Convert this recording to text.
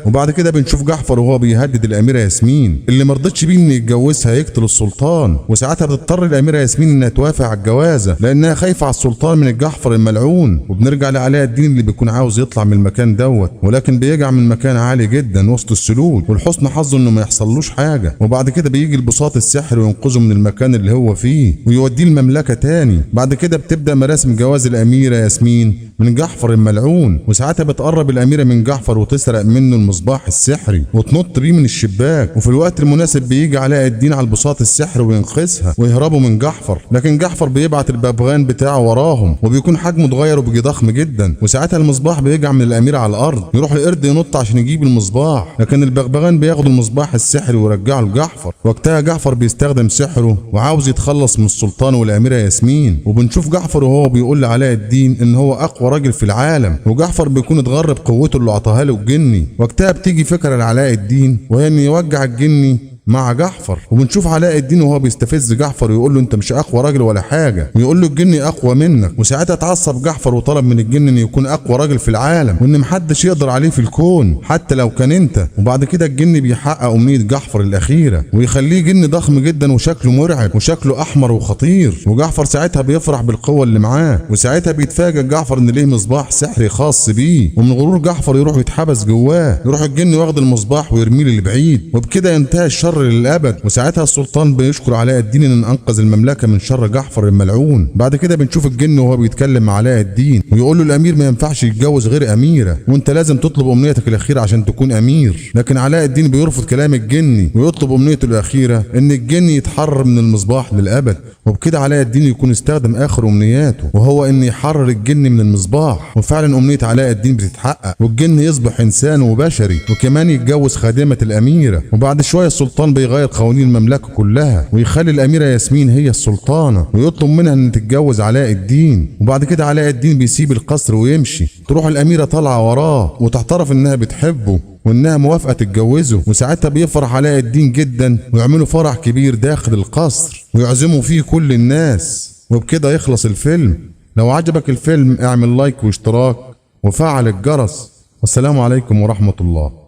وبعد كده بنشوف جعفر وهو بيهدد الاميره ياسمين اللي مرضتش بيه ان يتجوزها يقتل السلطان، وساعتها بتضطر الاميره ياسمين انها توافق على الجوازه لانها خايفه على السلطان من الجعفر الملعون. وبنرجع لعلاء الدين اللي بيكون عاوز يطلع من المكان دوت، ولكن بيقع من مكان عالي جدا وسط الثلوج، والحسن حظه انه ما يحصلوش حاجه. وبعد كده بيجي البساط السحر وينقذه من المكان اللي هو فيه ويوديه المملكه تاني. بعد كده بتبدا مراسم جواز الاميره ياسمين من جعفر الملعون، وساعتها بتقرب الاميره من جعفر وتسرق منه المصباح السحري وتنط بيه من الشباك. وفي الوقت المناسب بيجي علاء الدين على البساط السحر وينقذها ويهربوا من جعفر، لكن جعفر بيبعت الببغان بتاعه وراهم وبيكون حجمه اتغير وبيجي ضخم جدا. وساعتها المصباح بيقع من الاميره على الارض، يروح القرد ينط عشان يجيب المصباح، لكن البغبغان بياخدوا المصباح السحري ويرجعه لجعفر. وقتها جعفر بيستخدم سحره وعاوز يتخلص من السلطان والاميره ياسمين، وبنشوف جعفر وهو بيقول لعلاء الدين ان هو اقوى راجل في العالم، وجعفر بيكون اتغرب قوته اللي عطاها له الجني. وقتها بتيجي فكره لعلاء الدين وهي ان يوجع الجني مع جعفر، وبنشوف علاء الدين وهو بيستفز جعفر ويقول له انت مش اقوى راجل ولا حاجه، ويقول له الجني اقوى منك. وساعتها اتعصب جعفر وطلب من الجن ان يكون اقوى راجل في العالم وان محدش يقدر عليه في الكون حتى لو كان انت. وبعد كده الجن بيحقق امنيه جعفر الاخيره ويخليه جن ضخم جدا وشكله مرعب وشكله احمر وخطير، وجعفر ساعتها بيفرح بالقوه اللي معاه. وساعتها بيتفاجئ جعفر ان ليه مصباح سحري خاص بيه، ومن غرور جعفر يروح يتحبس جواه، يروح الجن واخد المصباح ويرميه للبعيد، وبكده ينتهي الشر للابد. وساعتها السلطان بيشكر علاء الدين ان انقذ المملكه من شر جعفر الملعون. بعد كده بنشوف الجن وهو بيتكلم مع علاء الدين ويقول له الامير ما ينفعش يتجوز غير اميره، وانت لازم تطلب امنيتك الاخيره عشان تكون امير. لكن علاء الدين بيرفض كلام الجني ويطلب امنيته الاخيره ان الجني يتحرر من المصباح للابد. وبكده علاء الدين يكون استخدم اخر امنياته وهو ان يحرر الجن من المصباح، وفعلا امنيه علاء الدين بتتحقق والجن يصبح انسان وبشري وكمان يتجوز خادمه الاميره. وبعد شويه السلطان بيغير قوانين المملكه كلها ويخلي الاميره ياسمين هي السلطانه ويطلب منها ان تتجوز علاء الدين. وبعد كده علاء الدين بيسيب القصر ويمشي، تروح الاميره طالعه وراه وتعترف انها بتحبه وانها موافقه تتجوزه. وساعتها بيفرح علاء الدين جدا ويعملوا فرح كبير داخل القصر ويعزموا فيه كل الناس. وبكده يخلص الفيلم. لو عجبك الفيلم اعمل لايك واشتراك وفعل الجرس. والسلام عليكم ورحمه الله.